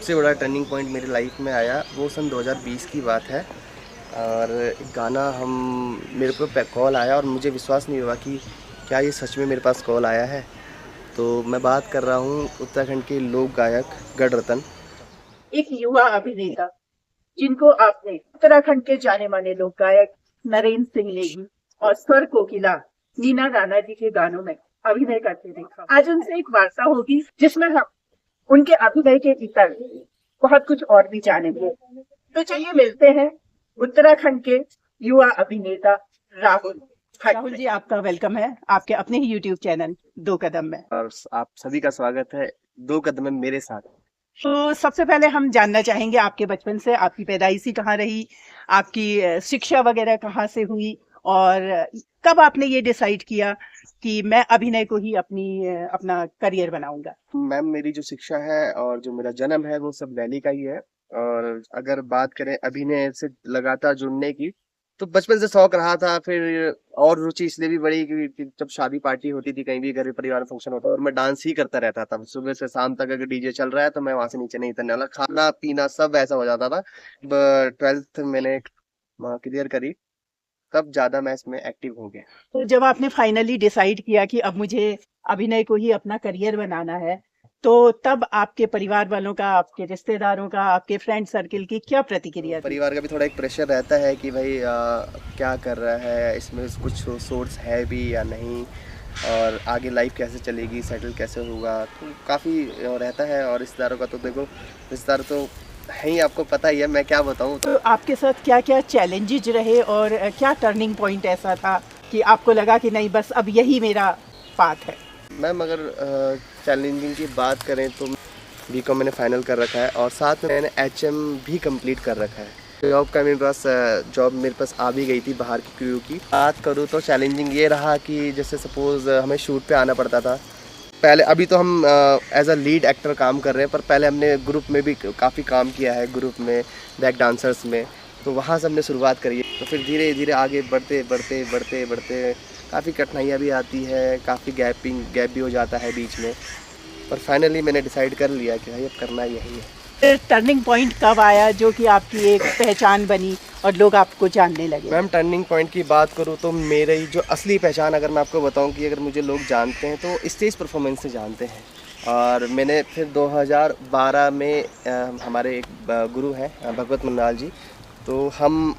सबसे बड़ा turning point मेरी लाइफ में आया वो सन 2020 की बात है। और एक गाना हम मेरे को कॉल आया और मुझे विश्वास नहीं हुआ कि क्या ये सच में मेरे पास कॉल आया है। तो मैं बात कर रहा हूँ उत्तराखंड के लोक गायक गढ़ रतन। एक युवा अभिनेता जिनको आपने उत्तराखंड के जाने माने लोक गायक नरेंद्र सिंह नेगी और स्वर कोकिला नीना राणा जी के गानों में अभिनय करते देखा। आज उनसे एक वार्ता होगी जिसमें हम उनके अभिनय के भीतर बहुत कुछ और भी जानेंगे। तो चलिए मिलते हैं उत्तराखंड के युवा अभिनेता राहुल। राहुल जी, आपका वेलकम है आपके अपने ही यूट्यूब चैनल दो कदम में। और आप सभी का स्वागत है दो कदम में मेरे साथ। तो सबसे पहले हम जानना चाहेंगे आपके बचपन से आपकी पैदाइश कहाँ रही, आपकी शिक्षा वगैरह कहाँ से हुई और कब आपने ये डिसाइड किया कि मैं अभिनय को ही अपना करियर बनाऊंगा। मैम, मेरी जो शिक्षा है और जो मेरा जन्म है वो सब दिल्ली का ही है। और अगर बात करें अभिनय से लगातार जुड़ने की, तो बचपन से शौक रहा था। फिर और रुचि इसलिए भी बढ़ी क्योंकि जब शादी पार्टी होती थी, कहीं भी घर परिवार में फंक्शन होता था, और मैं डांस ही करता रहता था सुबह से शाम तक। अगर डीजे चल रहा है तो मैं वहां से नीचे नहीं उतरने वाला। खाना पीना सब ऐसा हो जाता था। 12th मैंने क्लियर करी, तब ज्यादा मैं इसमें एक्टिव हो गया। तो जब आपने फाइनली डिसाइड किया कि अब मुझे अभिनय को ही अपना करियर बनाना है, तो तब आपके परिवार वालों का, आपके रिश्तेदारों का, आपके फ्रेंड सर्किल की क्या प्रतिक्रिया थी। परिवार का भी थोड़ा एक प्रेशर रहता है कि भाई क्या कर रहा है, इसमें कुछ सोर्स है भी या नहीं, और आगे लाइफ कैसे चलेगी, सेटल कैसे होगा, तो काफ़ी रहता है। और रिश्तेदारों का तो देखो, रिश्तेदार तो है ही, आपको पता ही है, मैं क्या बताऊँ। तो आपके साथ क्या क्या चैलेंजेज रहे और क्या टर्निंग पॉइंट ऐसा था कि आपको लगा कि नहीं, बस अब यही मेरा पाथ है। मैम, अगर चैलेंजिंग की बात करें तो बीकॉम मैंने फाइनल कर रखा है और साथ में मैंने एचएम भी कंप्लीट कर रखा है। जॉब का मेरे पास जॉब मेरे पास आ भी गई थी बाहर की क्रू की। बात करूँ तो चैलेंजिंग ये रहा कि जैसे सपोज़ हमें शूट पे आना पड़ता था पहले। अभी तो हम एज अ लीड एक्टर काम कर रहे हैं, पर पहले हमने ग्रुप में भी काफ़ी काम किया है, ग्रुप में बैक डांसर्स में। तो वहाँ से हमने शुरुआत करी है। तो फिर धीरे धीरे आगे बढ़ते बढ़ते बढ़ते बढ़ते काफ़ी कठिनाइयाँ भी आती है, काफ़ी गैप भी हो जाता है बीच में। पर फाइनली मैंने डिसाइड कर लिया कि भाई अब करना यही है। फिर टर्निंग पॉइंट कब आया जो कि आपकी एक पहचान बनी और लोग आपको जानने लगे। मैम, टर्निंग पॉइंट की बात करूँ तो मेरी जो असली पहचान अगर मैं आपको बताऊँ कि अगर मुझे लोग जानते हैं तो स्टेज परफॉर्मेंस से जानते हैं। और मैंने फिर 2012 में हमारे एक गुरु हैं भगवत मन्नाल जी, तो हम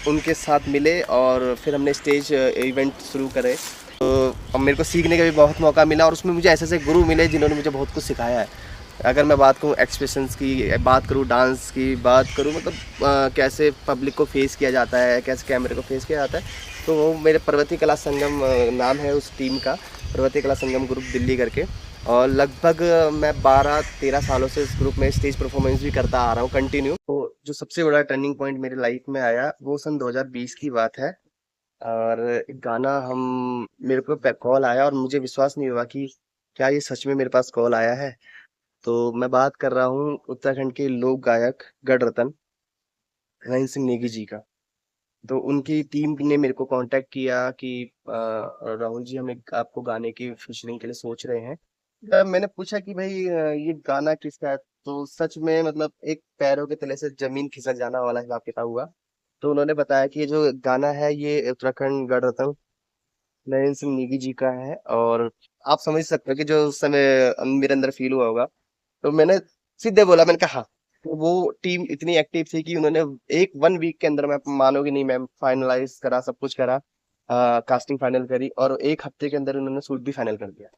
उनके साथ मिले और फिर हमने स्टेज इवेंट शुरू करे। तो अब मेरे को सीखने का भी बहुत मौका मिला और उसमें मुझे ऐसे ऐसे गुरु मिले जिन्होंने मुझे बहुत कुछ सिखाया है। अगर मैं बात करूँ एक्सप्रेशंस की, बात करूँ डांस की, बात करूँ मतलब कैसे पब्लिक को फेस किया जाता है, कैसे कैमरे को फेस किया जाता है, तो वो मेरे पर्वतीय कला संगम नाम है उस टीम का, पर्वतीय कला संगम ग्रुप दिल्ली करके। और लगभग मैं 12-13 सालों से इस ग्रुप में स्टेज परफॉर्मेंस भी करता आ रहा हूँ कंटिन्यू। तो जो सबसे बड़ा टर्निंग पॉइंट मेरी लाइफ में आया वो सन 2020 की बात है। और एक गाना हम मेरे को कॉल आया और मुझे विश्वास नहीं हुआ कि क्या ये सच में मेरे पास कॉल आया है। तो मैं बात कर रहा हूँ उत्तराखंड के लोक गायक गढ़ रतन नरेंद्र सिंह नेगी जी का। तो उनकी टीम ने मेरे को कांटेक्ट किया कि राहुल जी, हम एक आपको गाने की फीचरिंग के लिए सोच रहे हैं। मैंने पूछा कि भाई ये गाना किसका है। तो सच में मतलब एक पैरों के तले से जमीन खिसक जाना वाला हिसाब किताब हुआ। तो उन्होंने बताया कि ये जो गाना है ये उत्तराखंड गढ़ रतन नरेंद्र सिंह नेगी जी का है। और आप समझ सकते हो कि जो उस समय मेरे अंदर फील हुआ होगा। तो मैंने सीधे बोला, मैंने कहा हाँ। तो वो टीम इतनी एक्टिव थी कि उन्होंने एक 1 वीक के अंदर, मैं मानोगे नहीं मैम, फाइनलाइज करा, सब कुछ करा, कास्टिंग फाइनल करी और 1 हफ्ते के अंदर उन्होंने शूट भी फाइनल कर दिया।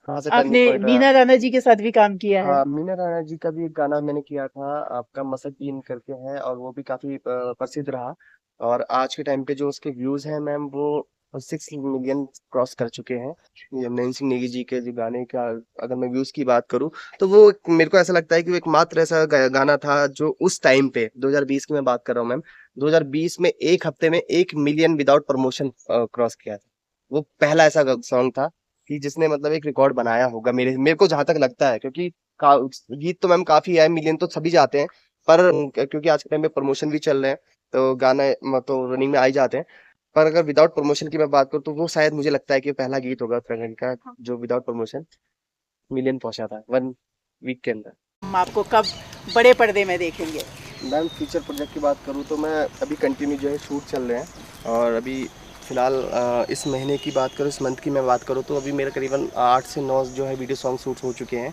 वहां से टर्निंग आपने पॉइंट रहा। मीना राणा जी के साथ भी काम किया है। हाँ, मीना राणा जी का भी एक गाना मैंने किया था, आपका मसक बीन करके है, और वो भी काफी प्रसिद्ध रहा। और आज के टाइम पे जो उसके व्यूज हैं मैम, वो 6 मिलियन क्रॉस कर चुके हैं। ये नैन्सी सिंह नेगी जी के जो गाने का अगर मैं व्यूज की बात करूं, तो वो मेरे को ऐसा लगता है कि वो एकमात्र ऐसा गाना था जो उस टाइम पे 2020 की मैं बात कर रहा हूँ मैम, 2020 में 1 हफ्ते में 1 मिलियन विदाउट प्रमोशन क्रॉस किया था। वो पहला ऐसा सॉन्ग था कि जिसने मतलब एक रिकॉर्ड बनाया होगा, मेरे मेरे को जहां तक लगता है। क्योंकि गीत तो मैम काफी है, मिलियन तो सभी जाते हैं, पर क्योंकि आज के टाइम में प्रमोशन भी चल रहे हैं तो गाने तो रनिंग में आ ही जाते हैं। पर अगर विदाउट प्रमोशन की मैं बात करूँ तो वो शायद मुझे लगता है कि पहला गीत होगा उत्तराखंड का जो विदाउट प्रमोशन मिलियन पहुंचा था 1 वीक के अंदर। हम आपको कब बड़े पर्दे में देखेंगे? मैम फ्यूचर प्रोजेक्ट की बात करूँ तो मैं अभी कंटिन्यू जो है शूट चल रहे हैं, और अभी फ़िलहाल इस महीने की बात करूँ, इस मंथ की मैं बात करूँ तो अभी मेरे करीबन 8 से 9 जो है वीडियो सॉन्ग शूट्स हो चुके हैं,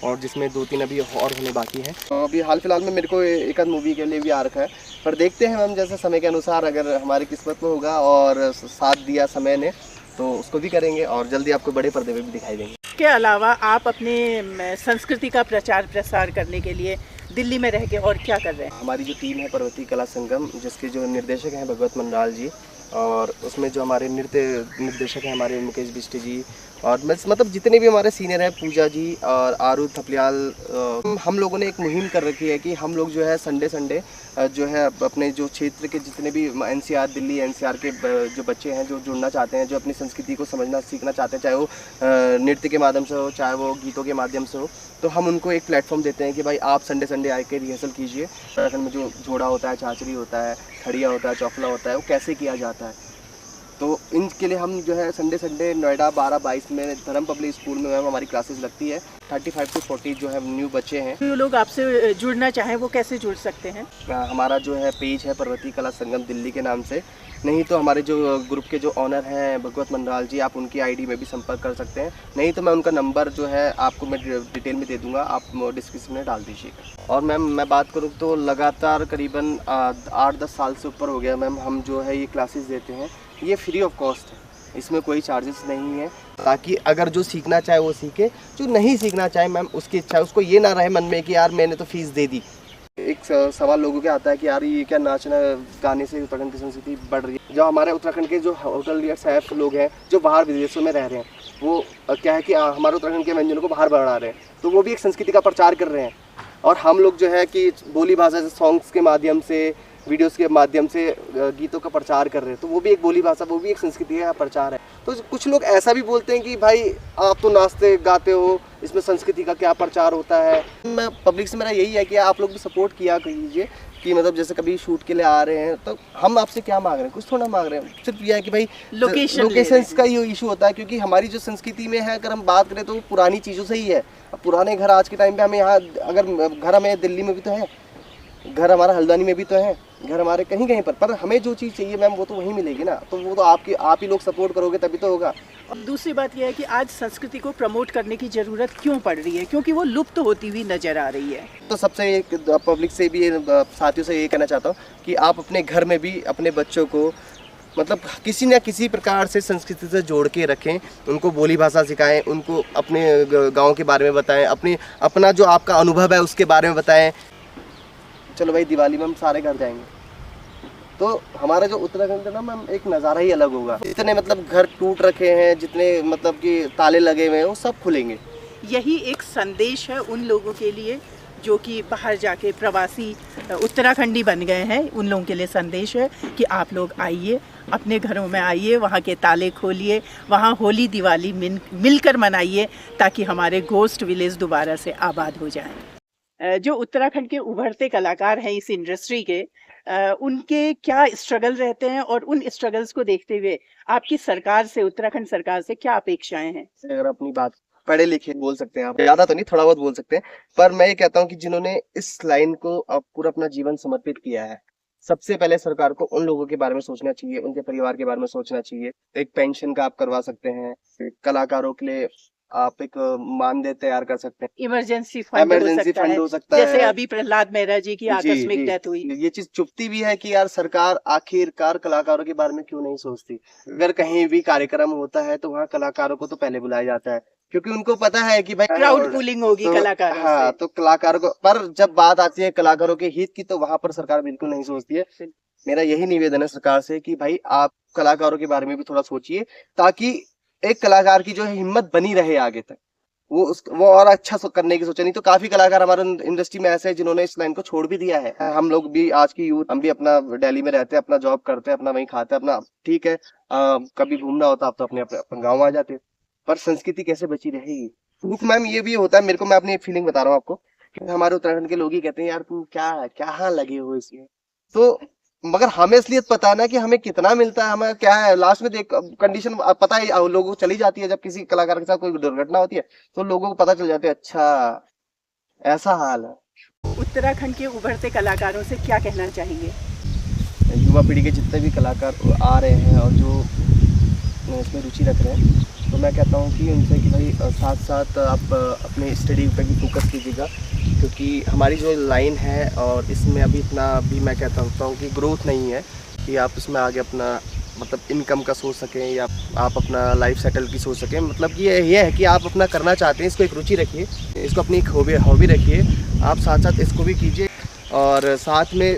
और जिसमें 2-3 अभी और होने बाकी हैं। अभी हाल फिलहाल में मेरे को एक आध मूवी के लिए भी आ रखा है, पर देखते हैं मैम जैसे समय के अनुसार, अगर हमारी किस्मत में होगा और साथ दिया समय ने तो उसको भी करेंगे, और जल्दी आपको बड़े पर्दे पे भी दिखाई देंगे। इसके अलावा आप अपने संस्कृति का प्रचार प्रसार करने के लिए दिल्ली में रह के और क्या कर रहे हैं? हमारी जो टीम है पर्वतीय कला संगम, जिसके जो निर्देशक हैं भगवत मंडाल जी, और उसमें जो हमारे नृत्य निर्देशक हैं हमारे मुकेश बिष्ट जी, और मतलब जितने भी हमारे सीनियर हैं, पूजा जी और आरू थपलियाल, हम लोगों ने एक मुहिम कर रखी है कि हम लोग जो है संडे जो है अपने जो क्षेत्र के जितने भी एनसीआर दिल्ली एनसीआर के जो बच्चे हैं जो जुड़ना चाहते हैं, जो अपनी संस्कृति को समझना सीखना चाहते हैं, चाहे वो नृत्य के माध्यम से हो, चाहे वो गीतों के माध्यम से हो, तो हम उनको एक प्लेटफॉर्म देते हैं कि भाई आप संडे आके रिहर्सल कीजिए। उत्तराखंड में जो जोड़ा होता है, छाछरी होता है, खड़िया होता है, चौफला होता है, वो कैसे किया जाता है, तो इनके लिए हम जो है संडे नोएडा 12-22 में धर्म पब्लिक स्कूल में मैम हमारी क्लासेस लगती है। 35 से 40 जो है न्यू बच्चे हैं। जो लोग आपसे जुड़ना चाहें वो कैसे जुड़ सकते हैं? हमारा जो है पेज है पर्वतीय कला संगम दिल्ली के नाम से, नहीं तो हमारे जो ग्रुप के जो ऑनर हैं भगवत मंडाल जी, आप उनकी आईडी में भी संपर्क कर सकते हैं, नहीं तो मैं उनका नंबर जो है आपको मैं डिटेल में दे दूंगा, आप डिस्क्रिप्शन में डाल दीजिएगा। और मैम मैं बात करूँ तो लगातार करीबन 8-10 साल से ऊपर हो गया मैम हम जो है ये क्लासेस देते हैं, ये फ्री ऑफ कॉस्ट है, इसमें कोई चार्जेस नहीं है, ताकि अगर जो सीखना चाहे वो सीखे, जो नहीं सीखना चाहे मैम उसकी इच्छा, उसको ये ना रहे मन में कि यार मैंने तो फीस दे दी। एक सवाल लोगों के आता है कि यार ये क्या नाचना गाने से उत्तराखंड की संस्कृति बढ़ रही है। जो हमारे उत्तराखंड के जो होटल या शहर लोग हैं जो बाहर विदेशों में रह रहे हैं, वो क्या है कि हमारे उत्तराखंड के व्यंजनों को बाहर बढ़ा रहे हैं, तो वो भी एक संस्कृति का प्रचार कर रहे हैं, और हम लोग जो है कि बोली भाषा से सॉन्ग्स के माध्यम से, वीडियोस के माध्यम से गीतों का प्रचार कर रहे हैं, तो वो भी एक बोली भाषा, वो भी एक संस्कृति का प्रचार है। तो कुछ लोग ऐसा भी बोलते हैं कि भाई आप तो नाचते गाते हो, इसमें संस्कृति का क्या प्रचार होता है। मैं पब्लिक से मेरा यही है कि आप लोग भी सपोर्ट किया कीजिए, कि मतलब जैसे कभी शूट के लिए आ रहे हैं तो हम आपसे क्या मांग रहे हैं, कुछ थोड़ा मांग रहे हैं, सिर्फ यह है कि भाई लोकेशन का ये इशू होता है, क्योंकि हमारी जो संस्कृति में है अगर हम बात करें तो वो पुरानी चीज़ों से ही है। अब पुराने घर आज के टाइम पे हमें यहाँ, अगर घर हमें दिल्ली में भी तो है, घर हमारा हल्द्वानी में भी तो है, घर हमारे कहीं पर हमें जो चीज़ चाहिए मैम वो तो वहीं मिलेगी ना, तो वो तो आप ही लोग सपोर्ट करोगे तभी तो होगा। अब दूसरी बात यह है कि आज संस्कृति को प्रमोट करने की ज़रूरत क्यों पड़ रही है, क्योंकि वो लुप्त होती हुई नज़र आ रही है। तो सबसे एक पब्लिक से भी, साथियों से ये कहना चाहता हूँ कि आप अपने घर में भी अपने बच्चों को मतलब किसी न किसी प्रकार से संस्कृति से जोड़ के रखें, उनको बोली भाषा सिखाएं, उनको अपने गाँव के बारे में बताएं, अपना जो आपका अनुभव है उसके बारे में बताएं। चलो भाई दिवाली में हम सारे घर जाएंगे, तो हमारा जो उत्तराखंड है ना मैम एक नज़ारा ही अलग होगा। जितने मतलब घर टूट रखे हैं, जितने मतलब कि ताले लगे हुए हैं, वो सब खुलेंगे। यही एक संदेश है उन लोगों के लिए जो कि बाहर जाके प्रवासी उत्तराखंडी बन गए हैं, उन लोगों के लिए संदेश है कि आप लोग आइए, अपने घरों में आइए, वहाँ के ताले खोलिए, वहाँ होली दिवाली मिलकर मनाइए, ताकि हमारे गोस्ट विलेज दोबारा से आबाद हो जाएं। जो उत्तराखंड के उभरते कलाकार हैं इस इंडस्ट्री के, उनके क्या स्ट्रगल रहते हैं, और उन स्ट्रगल्स को देखते हुए आपकी सरकार से, उत्तराखंड सरकार से क्या अपेक्षाएं हैं? अगर अपनी बात पढ़े लिखे बोल सकते हैं आप, ज्यादा तो नहीं, थोड़ा बहुत बोल सकते हैं, पर मैं ये कहता हूँ कि जिन्होंने इस लाइन को अब पूरा अपना जीवन समर्पित किया है, सबसे पहले सरकार को उन लोगों के बारे में सोचना चाहिए, उनके परिवार के बारे में सोचना चाहिए। एक पेंशन का आप करवा सकते हैं, कलाकारों के लिए आप एक मानदेय तैयार कर सकते हैं, इमरजेंसी फंड हो सकता है, जैसे अभी प्रहलाद मेहरा जी की आकस्मिक डेथ हुई। ये चीज चुभती भी है कि यार सरकार आखिरकार कलाकारों के बारे में क्यों नहीं सोचती। अगर कहीं भी कार्यक्रम होता है तो वहाँ कलाकारों को तो पहले बुलाया जाता है, क्योंकि उनको पता है कि भाई क्राउड पुलिंग होगी तो, कलाकारों हाँ, तो कलाकारों को, पर जब बात आती है कलाकारों के हित की तो वहां पर सरकार बिल्कुल नहीं सोचती है। मेरा यही निवेदन है सरकार से कि भाई आप कलाकारों के बारे में भी थोड़ा सोचिए, ताकि एक कलाकार की जो है हिम्मत बनी रहे आगे तक, वो और अच्छा करने की सोचे। नहीं तो काफी कलाकार हमारे इंडस्ट्री में ऐसे हैं जिन्होंने इस लाइन को छोड़ भी दिया है। हम लोग भी आज की यूथ, हम भी अपना दिल्ली में रहते हैं, अपना जॉब करते हैं, अपना वहीं खाते हैं, अपना ठीक है, कभी घूमना होता आप तो अपने गाँव आ जाते, पर संस्कृति कैसे बची रहेगी। दुख मैम ये भी होता है मेरे को, मैं अपनी एक फीलिंग बता रहा हूँ आपको, हमारे उत्तराखंड के लोग ही कहते हैं यार तुम क्या लगे हो इसमें, तो मगर हमें असलियत पता है ना कि हमें कितना मिलता है, हमें क्या है लास्ट में देख कंडीशन पता है, लोगों को चली जाती है। जब किसी कलाकार के साथ कोई दुर्घटना होती है तो लोगों को पता चल जाता है, अच्छा ऐसा हाल है। उत्तराखंड के उभरते कलाकारों से क्या कहना चाहेंगे? युवा पीढ़ी के जितने भी कलाकार आ रहे हैं और जो इसमें रुचि रख रहे हैं, तो मैं कहता हूँ कि उनसे कि भाई साथ साथ आप अपने स्टडी पे भी फोकस कीजिएगा, क्योंकि हमारी जो लाइन है और इसमें अभी इतना भी मैं कहता हूँ कि ग्रोथ नहीं है कि आप इसमें आगे अपना मतलब इनकम का सोच सकें या आप अपना लाइफ सेटल की सोच सकें। मतलब ये है कि आप अपना करना चाहते हैं, इसको एक रुचि रखिए, इसको अपनी एक हॉबी रखिए, आप साथ साथ इसको भी कीजिए और साथ में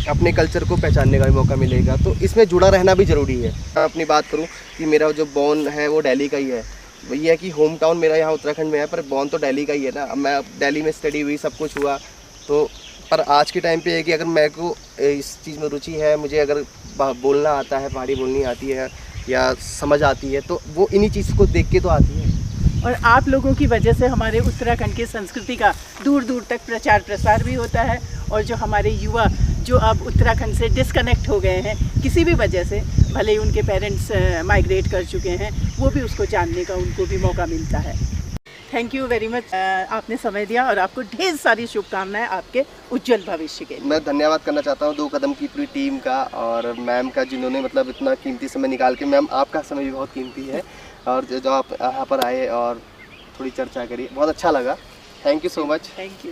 अपने कल्चर को पहचानने का भी मौका मिलेगा। तो इसमें जुड़ा रहना भी ज़रूरी है। मैं अपनी बात करूं कि मेरा जो बॉर्न है वो दिल्ली का ही है, वही है कि होम टाउन मेरा यहाँ उत्तराखंड में है, पर बॉर्न तो दिल्ली का ही है ना। अब मैं दिल्ली में स्टडी हुई, सब कुछ हुआ, तो पर आज के टाइम पे है कि अगर मेरे को इस चीज़ में रुचि है, मुझे अगर बोलना आता है, पहाड़ी बोलनी आती है या समझ आती है, तो वो इन्हीं चीज़ को देख के तो आती है। और आप लोगों की वजह से हमारे उत्तराखंड की संस्कृति का दूर दूर तक प्रचार प्रसार भी होता है, और जो हमारे युवा जो अब उत्तराखंड से डिस्कनेक्ट हो गए हैं किसी भी वजह से, भले ही उनके पेरेंट्स माइग्रेट कर चुके हैं, वो भी उसको जानने का उनको भी मौका मिलता है। थैंक यू वेरी मच, आपने समय दिया और आपको ढेर सारी शुभकामनाएं आपके उज्जवल भविष्य के लिए। मैं धन्यवाद करना चाहता हूँ 2 कदम की पूरी टीम का और मैम का, जिन्होंने मतलब इतना कीमती समय निकाल के, मैम आपका समय भी बहुत कीमती है, और जो आप यहाँ पर आए और थोड़ी चर्चा करी, बहुत अच्छा लगा। Thank you so much. Thank you.